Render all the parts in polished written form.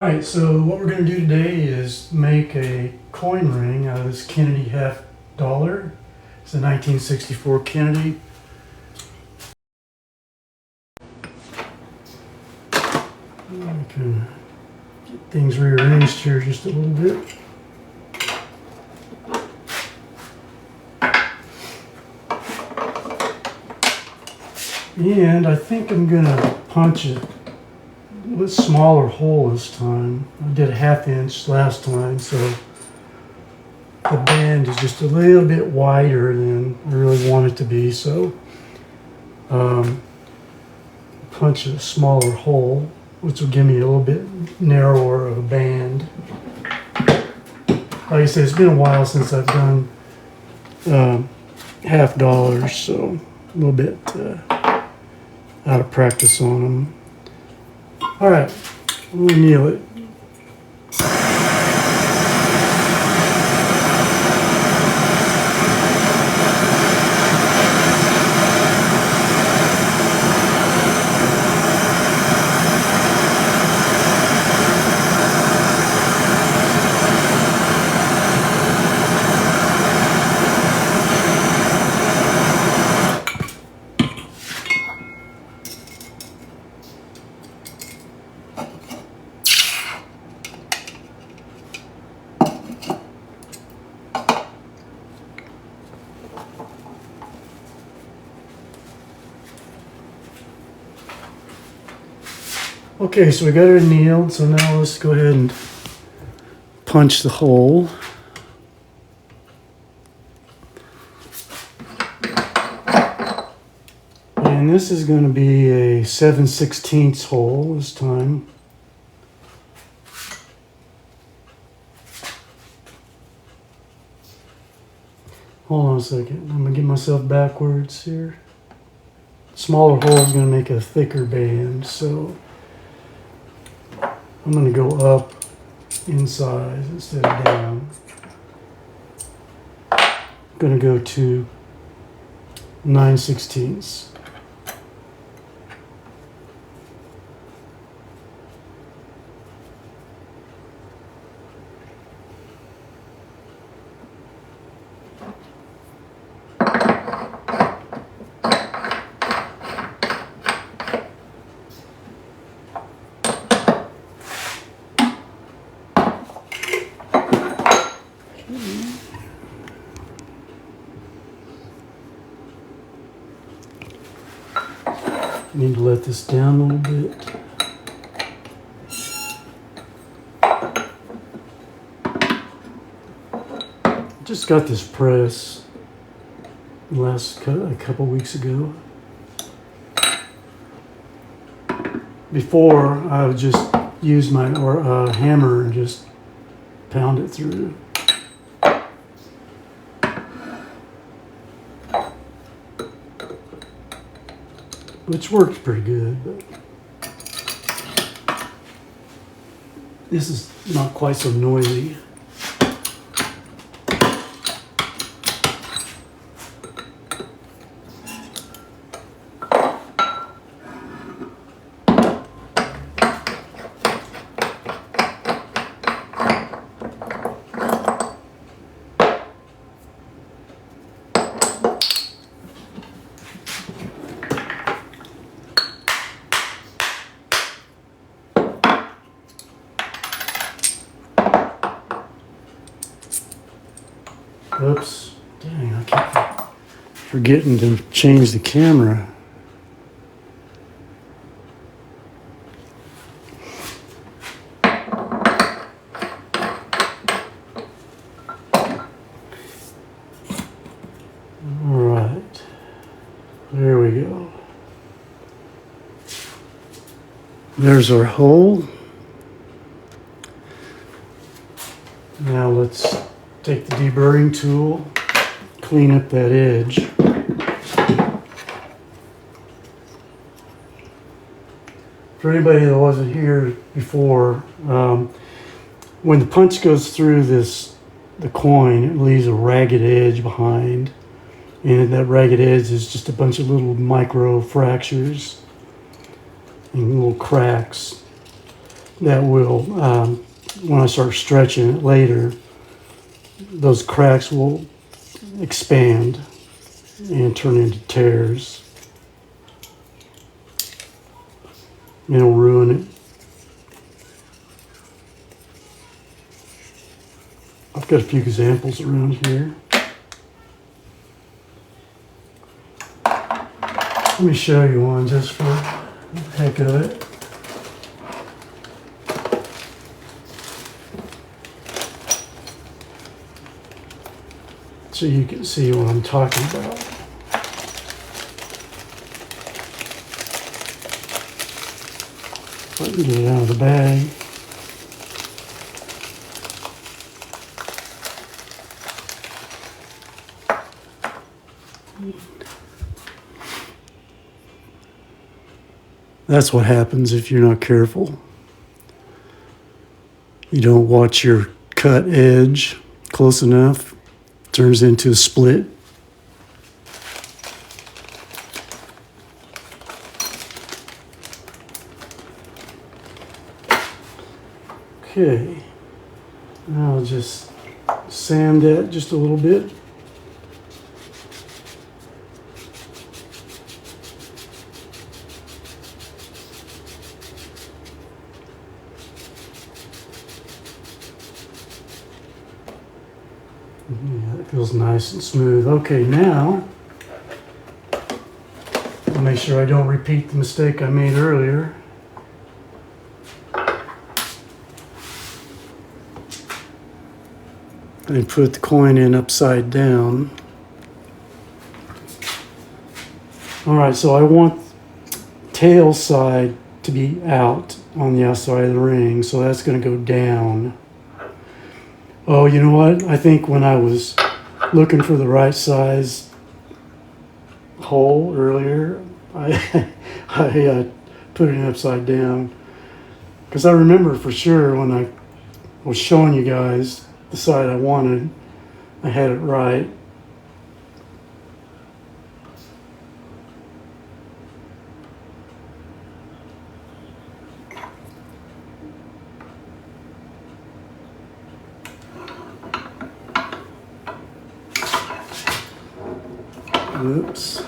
Alright, so what we're going to do today is make a coin ring out of this Kennedy half dollar. It's a 1964 Kennedy. I can get things rearranged here just a little bit. And I think I'm going to punch it a little bit smaller hole this time. I did a 1/2 inch last time, so the band is just a little bit wider than I really want it to be. So punch a smaller hole, which will give me a little bit narrower of a band. Like I said, it's been a while since I've done half dollars, so a little bit out of practice on them. All right, we'll kneel it. Okay, so we got it annealed, so now let's go ahead and punch the hole. And this is going to be a 7/16 hole this time. Hold on a second, I'm going to get myself backwards here. Smaller hole is going to make a thicker band, so I'm going to go up in size instead of down. I'm going to go to 9/16. Need to let this down a little bit. Just got this press a couple weeks ago. Before, I would just use my hammer and just pound it through. Which works pretty good, but this is not quite so noisy. Oops, dang, I keep forgetting to change the camera. All right, there we go. There's our hole. Now let's take the deburring tool, clean up that edge. For anybody that wasn't here before, when the punch goes through the coin, it leaves a ragged edge behind. And that ragged edge is just a bunch of little micro fractures and little cracks. that will, when I start stretching it later, those cracks will expand and turn into tears. It'll ruin it. I've got a few examples around here. Let me show you one just for the heck of it. So you can see what I'm talking about. Let me get it out of the bag. That's what happens if you're not careful. You don't watch your cut edge close enough, it turns into a split. Okay, now I'll just sand that just a little bit. Yeah, that feels nice and smooth. Okay, now I'll make sure I don't repeat the mistake I made earlier. And put the coin in upside down. All right, so I want tail side to be out on the outside of the ring, so that's going to go down. Oh, you know what? I think when I was looking for the right size hole earlier, I put it upside down. Because I remember for sure when I was showing you guys the side I wanted, I had it right. Oops.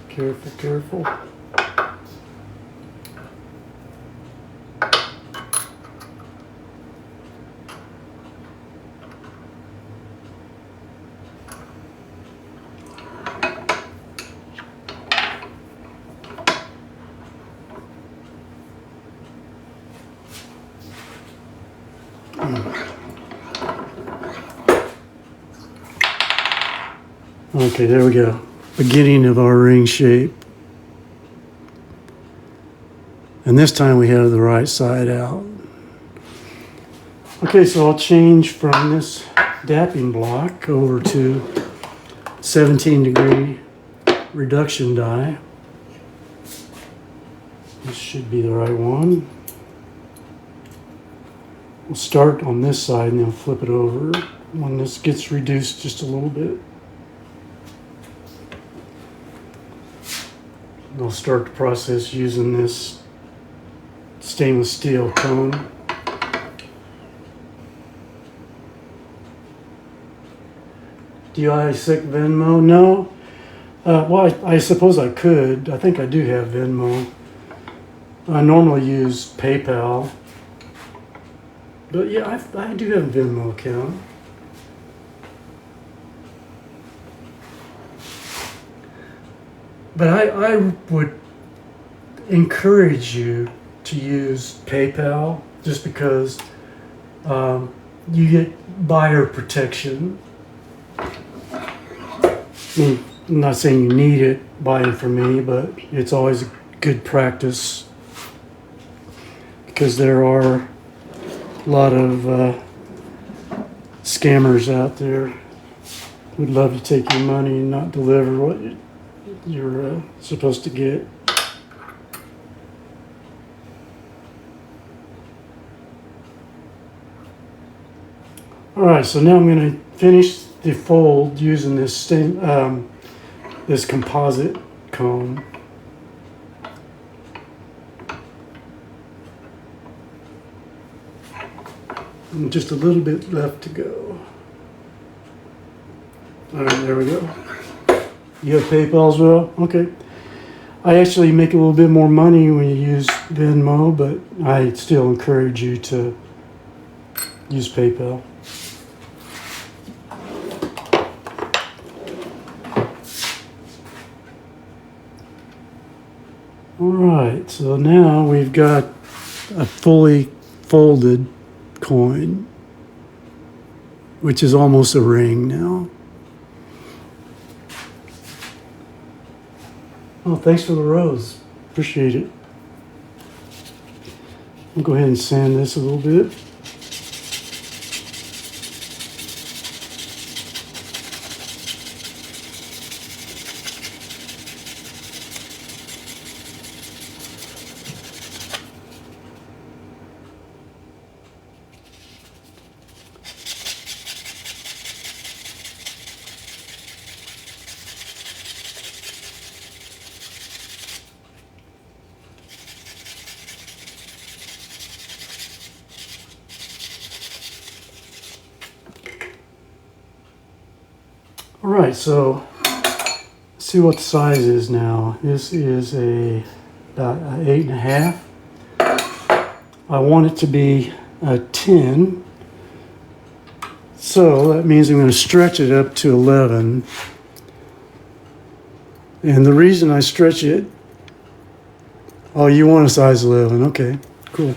Careful, careful. Okay, there we go. Beginning of our ring shape. And this time we have the right side out. Okay, so I'll change from this dapping block over to 17-degree reduction die. This should be the right one. We'll start on this side and then flip it over when this gets reduced just a little bit. I'll start the process using this stainless steel cone. Do I accept Venmo? No. Well, I suppose I could. I think I do have Venmo. I normally use PayPal. But yeah, I do have a Venmo account. But I would encourage you to use PayPal just because you get buyer protection. I mean, I'm not saying you need it buying from me, but it's always a good practice because there are a lot of scammers out there who would love to take your money and not deliver what you're supposed to get. All right, so now I'm going to finish the fold using this this composite comb. And just a little bit left to go. All right, there we go. You have PayPal as well? Okay. I actually make a little bit more money when you use Venmo, but I still encourage you to use PayPal. All right, so now we've got a fully folded coin, which is almost a ring now. Oh, thanks for the rose. Appreciate it. I'll go ahead and sand this a little bit. All right, so let's see what the size is now. This is about an 8.5. I want it to be a 10. So that means I'm going to stretch it up to 11. And the reason I stretch it, oh, you want a size 11. Okay, cool.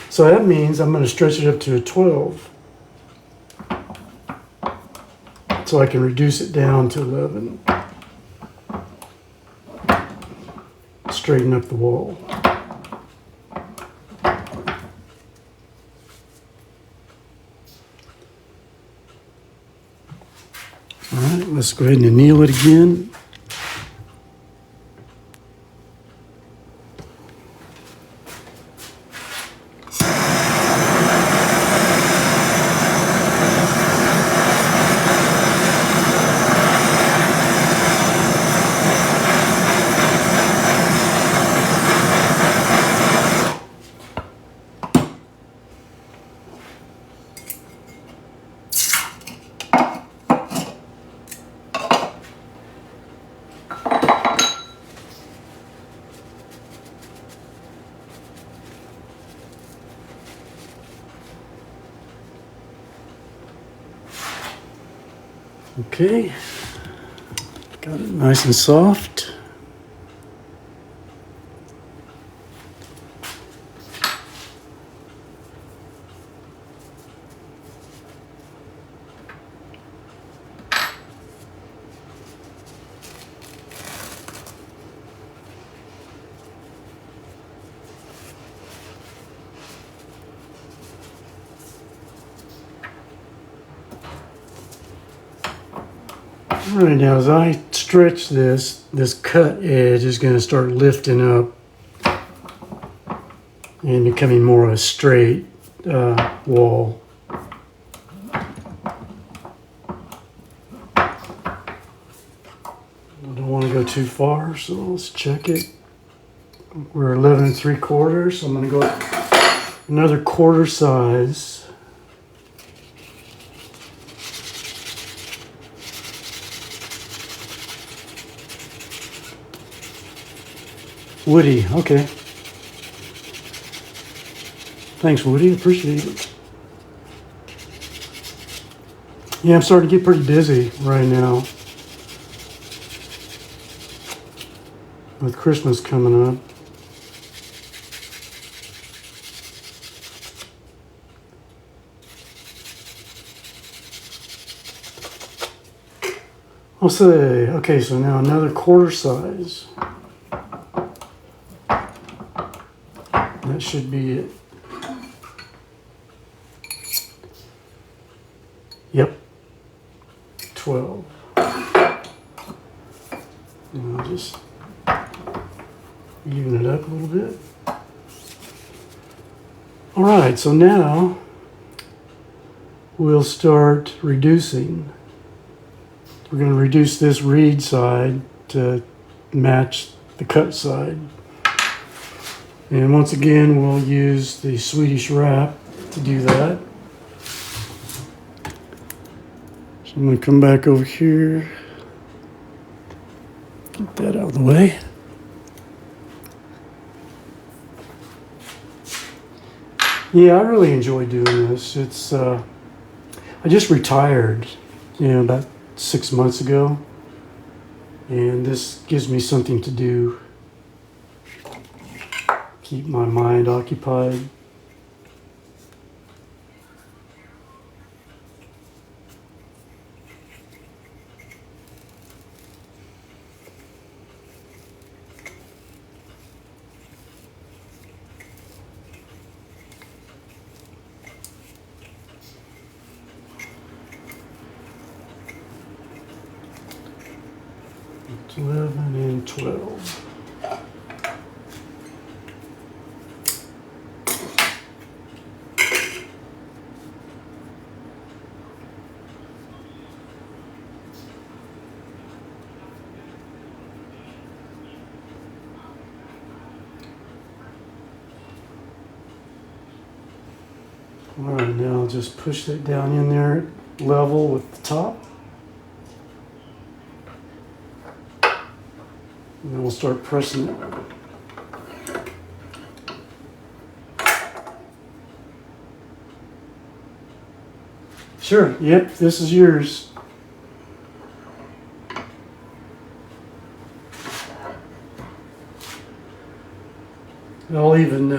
So that means I'm going to stretch it up to a 12. So I can reduce it down to 11. Straighten up the wall. All right, let's go ahead and anneal it again. Okay, got it nice and soft. All right, now as I stretch this cut edge is going to start lifting up and becoming more of a straight wall. I don't want to go too far, so let's check it. We're 11 3/4, so I'm going to go another quarter size. Woody, okay. Thanks, Woody. Appreciate it. Yeah, I'm starting to get pretty busy right now with Christmas coming up. I'll say, okay, so now another quarter size. That should be it. Yep. 12. And I'll just even it up a little bit. All right, so now we'll start reducing. We're going to reduce this reed side to match the cut side. And once again, we'll use the Swedish wrap to do that. So I'm going to come back over here. Get that out of the way. Yeah, I really enjoy doing this. It's I just retired, about 6 months ago, and this gives me something to do. Keep my mind occupied. It's 11 and 12. All right, now I'll just push that down in there, level with the top. And then we'll start pressing it. Sure, yep, this is yours. I'll even,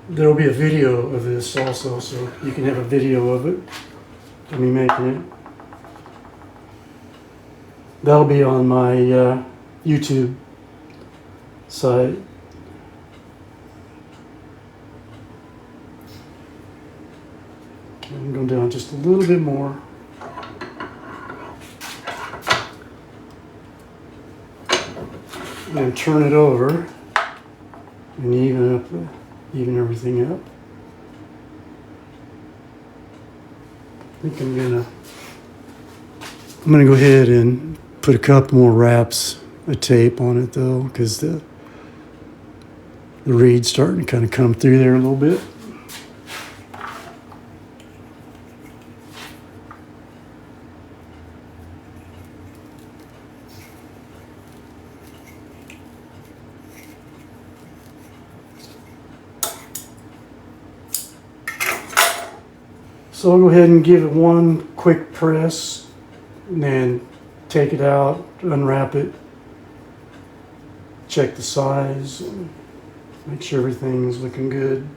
there'll be a video of this also, so you can have a video of it, of me making it. That'll be on my YouTube site. Okay, I'm going down just a little bit more. And turn it over and even everything up. I think I'm gonna go ahead and put a couple more wraps of tape on it though, because the reed's starting to kind of come through there a little bit. So I'll go ahead and give it one quick press and then take it out, unwrap it, check the size, and make sure everything's looking good.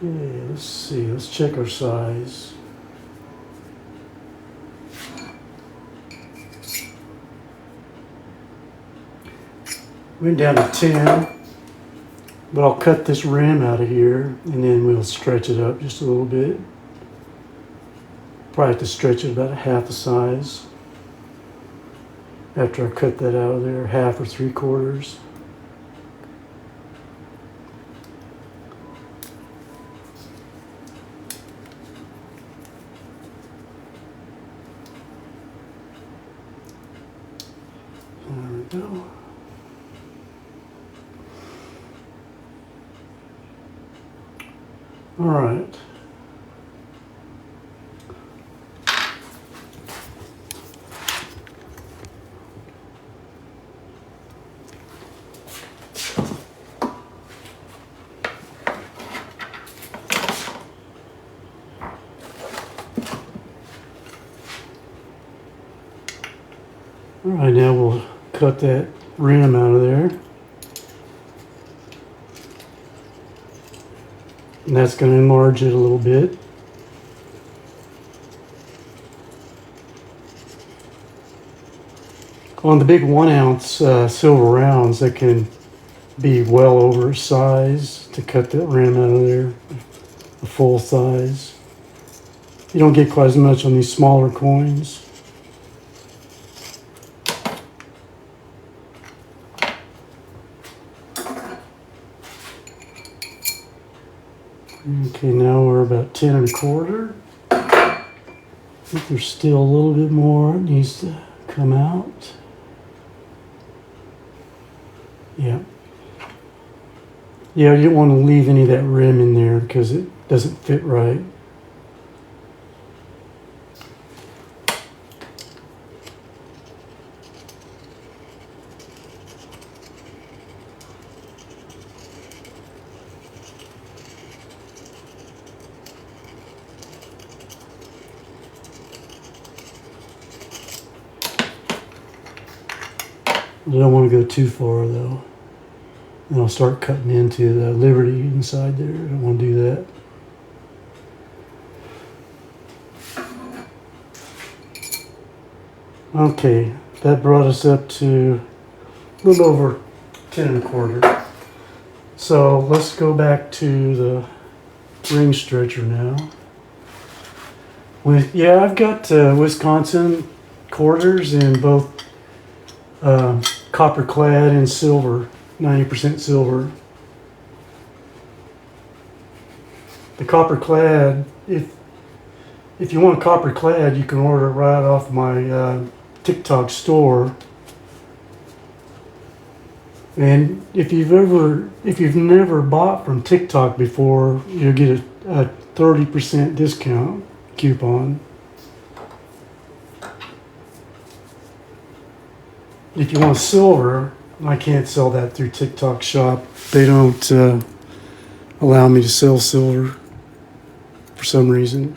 Okay, let's see, let's check our size. Went down to 10, but I'll cut this rim out of here and then we'll stretch it up just a little bit. Probably have to stretch it about half the size after I cut that out of there, half or 3/4. There we go. All right. All right, now we'll cut that rim out of there. And that's going to enlarge it a little bit. On the big 1 ounce silver rounds, that can be well over size to cut that rim out of there, the full size. You don't get quite as much on these smaller coins. Okay, now we're about 10 1/4. I think there's still a little bit more that needs to come out. Yeah. Yeah, you don't want to leave any of that rim in there because it doesn't fit right. You don't want to go too far though. Then I'll start cutting into the Liberty inside there. I don't want to do that. Okay, that brought us up to a little over 10 1/4. So let's go back to the ring stretcher now. I've got Wisconsin quarters in both copper clad and silver, 90% silver. The copper clad, if you want copper clad, you can order it right off my TikTok store. And if you've never bought from TikTok before, you'll get a 30% discount coupon. If you want silver, I can't sell that through TikTok shop. They don't allow me to sell silver for some reason.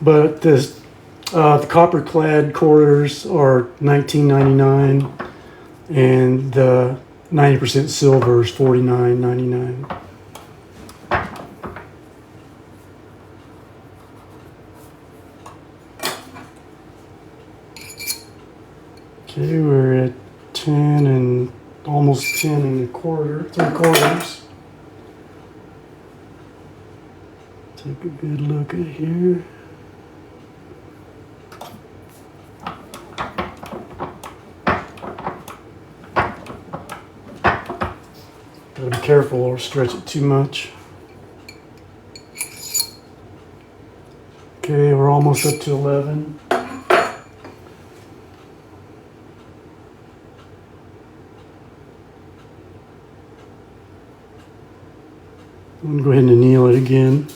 But the copper clad quarters are $19.99 and the 90% silver is $49.99. Okay, we're at 10 and almost 10 1/4, 3/4. Take a good look at here. Gotta be careful or stretch it too much. Okay, we're almost up to 11. I'm going to go ahead and anneal it again.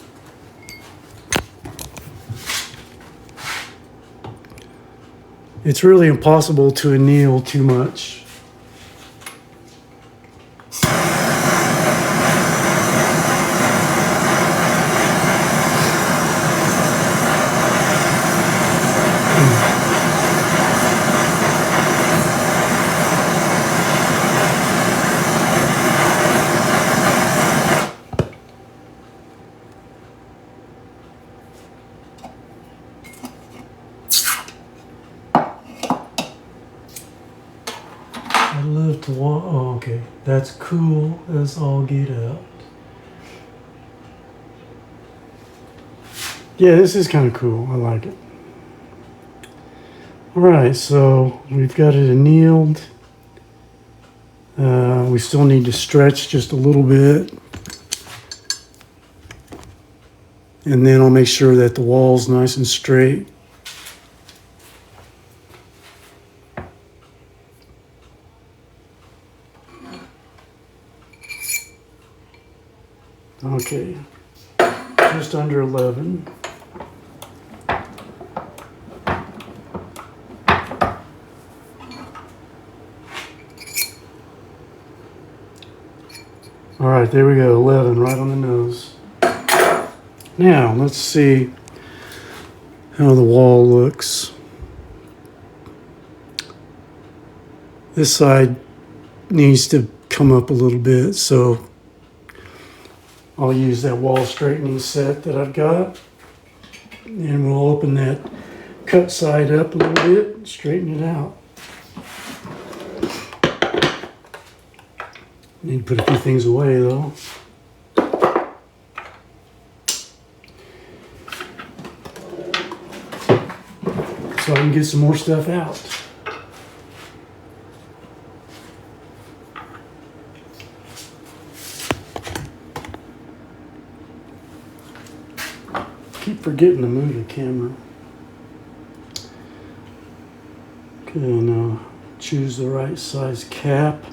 It's really impossible to anneal too much. I love to walk. Oh, okay. That's cool. Let's all get out. Yeah, this is kind of cool. I like it. All right, so we've got it annealed. We still need to stretch just a little bit. And then I'll make sure that the wall's nice and straight. Okay, just under 11. All right, there we go, 11, right on the nose. Now, let's see how the wall looks. This side needs to come up a little bit, so I'll use that wall straightening set that I've got. And we'll open that cut side up a little bit and straighten it out. Need to put a few things away though. So I can get some more stuff out. keep forgetting to move the camera. Okay, now choose the right size cap.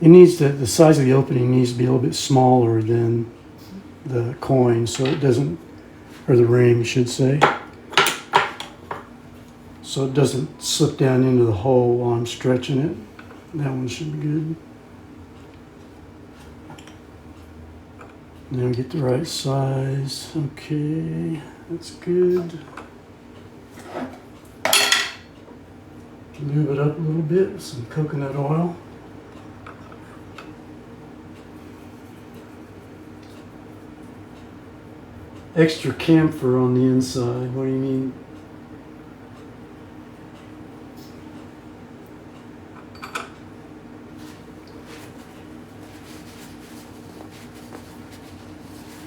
It needs to, the size of the opening needs to be a little bit smaller than the coin, so it doesn't, or the ring, I should say, so it doesn't slip down into the hole while I'm stretching it. That one should be good. Now get the right size. Okay, that's good. Lube it up a little bit with some coconut oil. Extra camphor on the inside. What do you mean?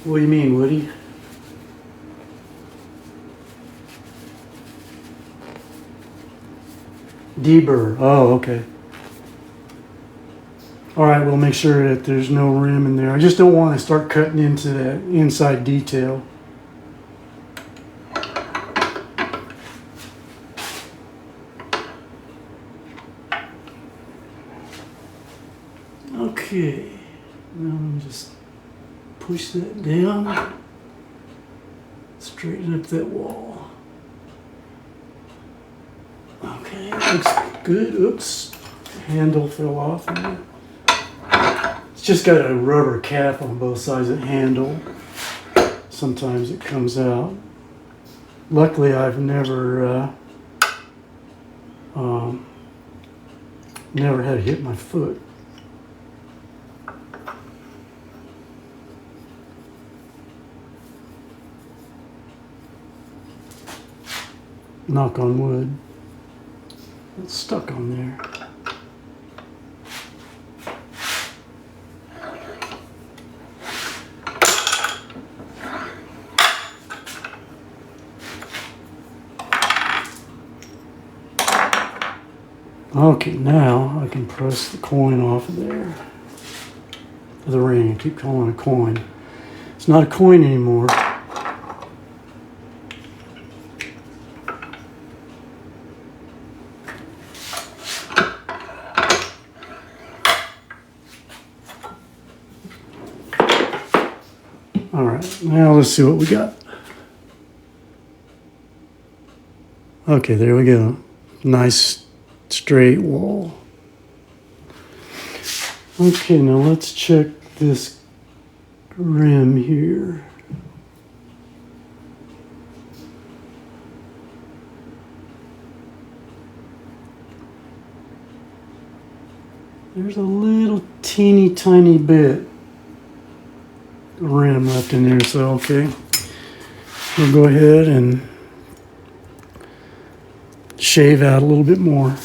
What do you mean, Woody? Deburr. Oh, okay. All right, we'll make sure that there's no rim in there. I just don't want to start cutting into that inside detail. Okay, now I'm just push that down, straighten up that wall. Okay, looks good. Oops, handle fell off. It's just got a rubber cap on both sides of the handle. Sometimes it comes out. Luckily, I've never had it hit my foot. Knock on wood. It's stuck on there. Okay, now I can press the coin off of there. The ring. I keep calling it a coin. It's not a coin anymore. All right, now let's see what we got. Okay, there we go. Nice straight wall. Okay, now let's check this rim here. There's a little teeny tiny bit rim left in there, so okay, we'll go ahead and shave out a little bit more.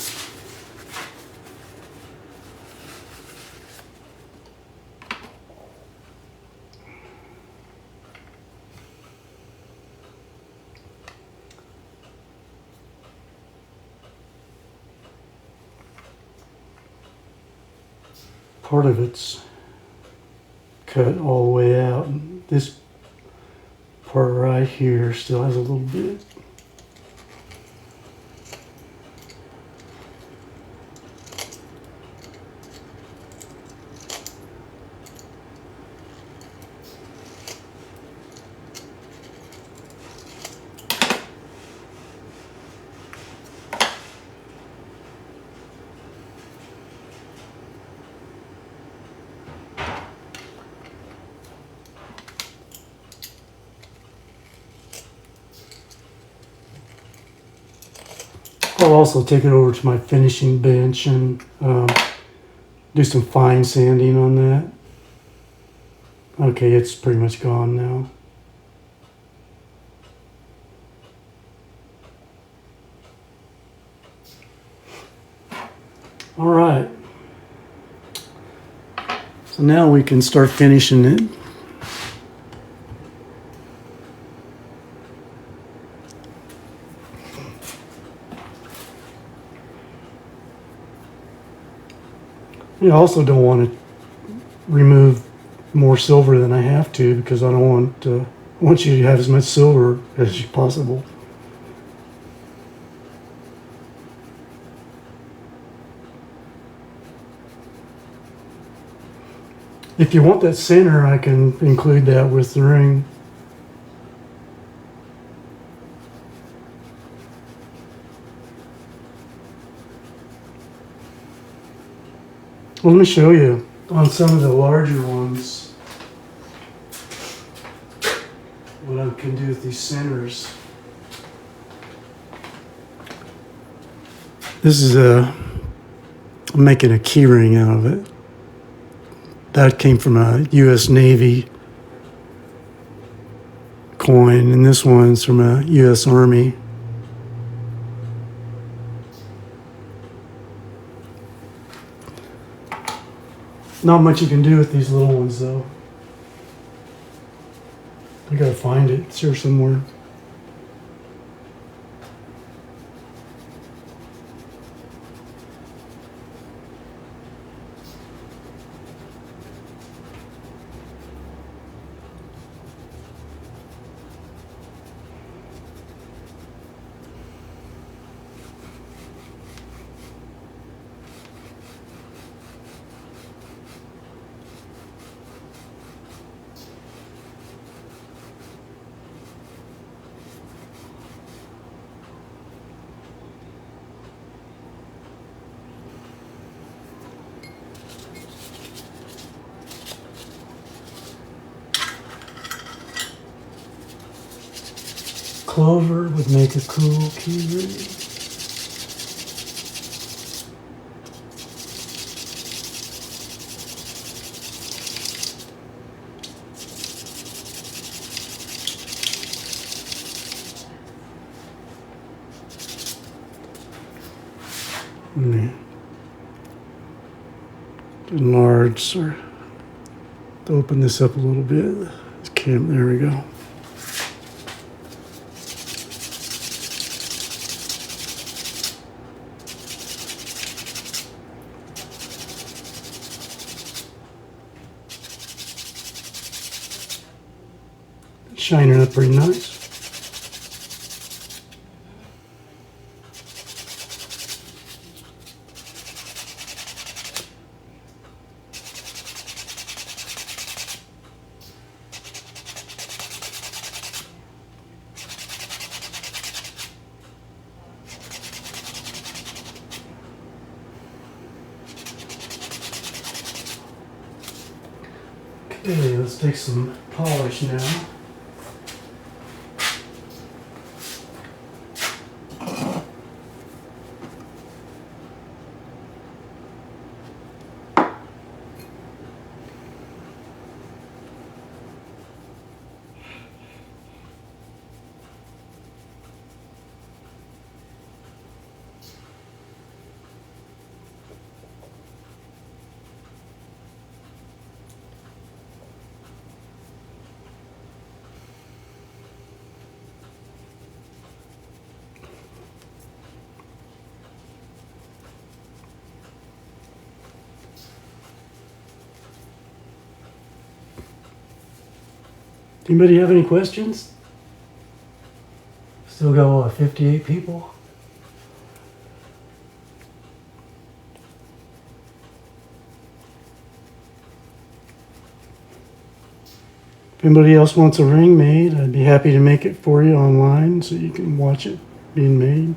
Part of it's cut all the way out, and this part right here still has a little bit. I'll also take it over to my finishing bench and do some fine sanding on that. Okay, it's pretty much gone now. All right. So now we can start finishing it. I also don't want to remove more silver than I have to, because I don't want I want you to have as much silver as possible. If you want that center, I can include that with the ring. Well, let me show you on some of the larger ones what I can do with these centers. This is I'm making a key ring out of it. That came from a U.S. Navy coin, and this one's from a U.S. Army. Not much you can do with these little ones, though. I gotta find it. It's here somewhere. Clover would make a cool key ring. Enlarge or to open this up a little bit. There we go. Shining up pretty nice. Okay, let's take some polish now. Anybody have any questions? Still got 58 people. If anybody else wants a ring made, I'd be happy to make it for you online so you can watch it being made.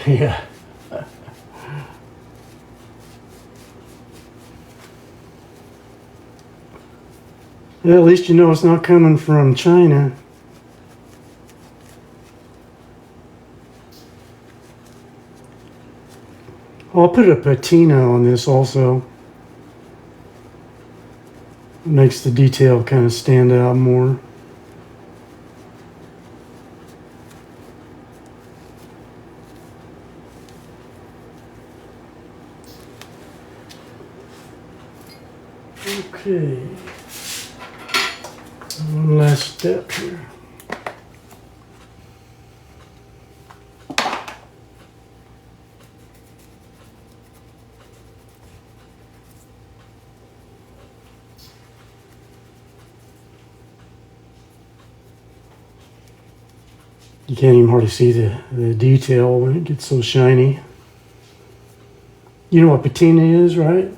Yeah. Well, at least you know it's not coming from China. I'll put a patina on this also. It makes the detail kind of stand out more. Okay. One last step here. You can't even hardly see the detail when it gets so shiny. You know what patina is, right?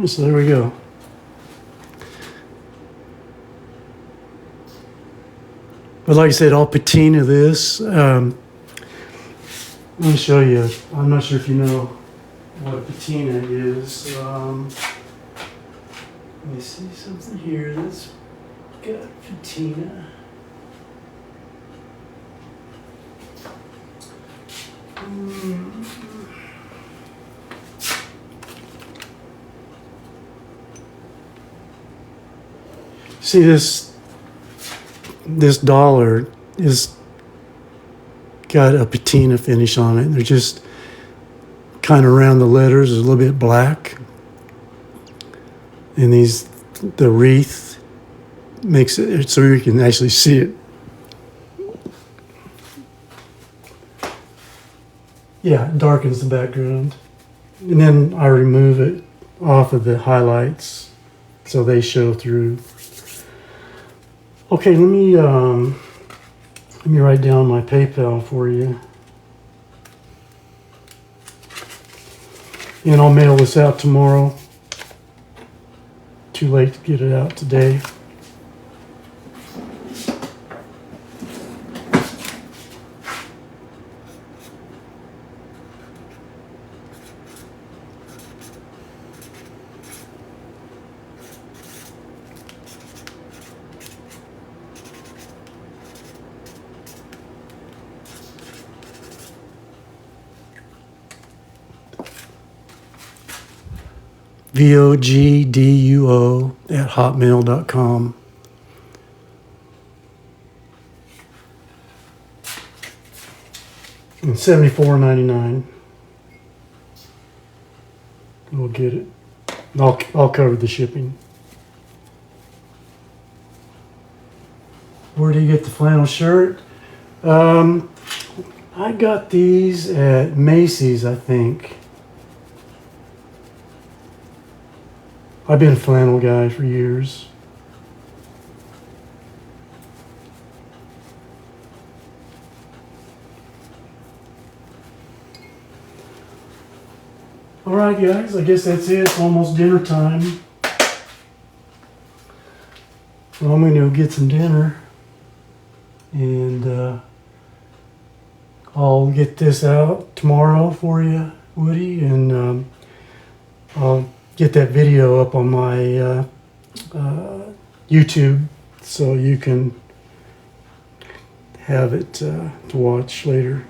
So there we go. But like I said, I'll patina this. Let me show you. I'm not sure if you know what a patina is. Let me see something here that's got patina. See, this dollar is got a patina finish on it. They're just kind of around the letters is a little bit black, and the wreath makes it so you can actually see it. Yeah, it darkens the background, and then I remove it off of the highlights so they show through. Okay, let me write down my PayPal for you. And I'll mail this out tomorrow. Too late to get it out today. VOGDUO@hotmail.com. And $74.99. We'll get it. I'll cover the shipping. Where do you get the flannel shirt? I got these at Macy's, I think. I've been a flannel guy for years. All right, guys, I guess that's it. It's almost dinner time. Well, I'm going to go get some dinner, and I'll get this out tomorrow for you, Woody, and I'll get that video up on my YouTube so you can have it to watch later.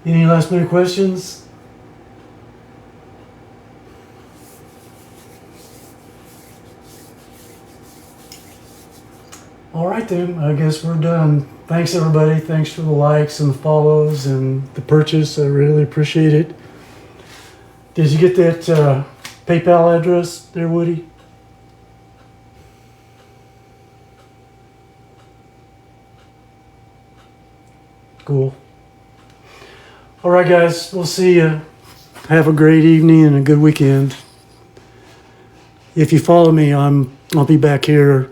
Any last minute questions? All right then, I guess we're done. Thanks everybody. Thanks for the likes and the follows and the purchase. I really appreciate it. Did you get that PayPal address there, Woody? Cool. All right, guys. We'll see you. Have a great evening and a good weekend. If you follow me, I'll be back here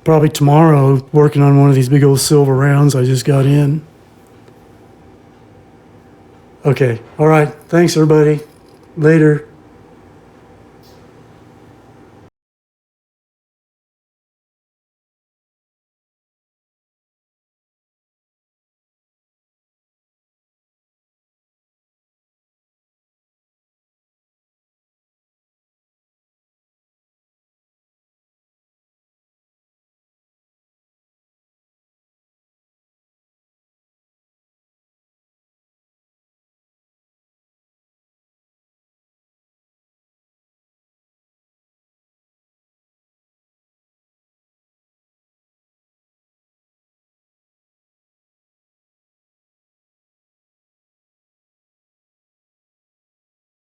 probably tomorrow working on one of these big old silver rounds I just got in. Okay. All right. Thanks, everybody. Later.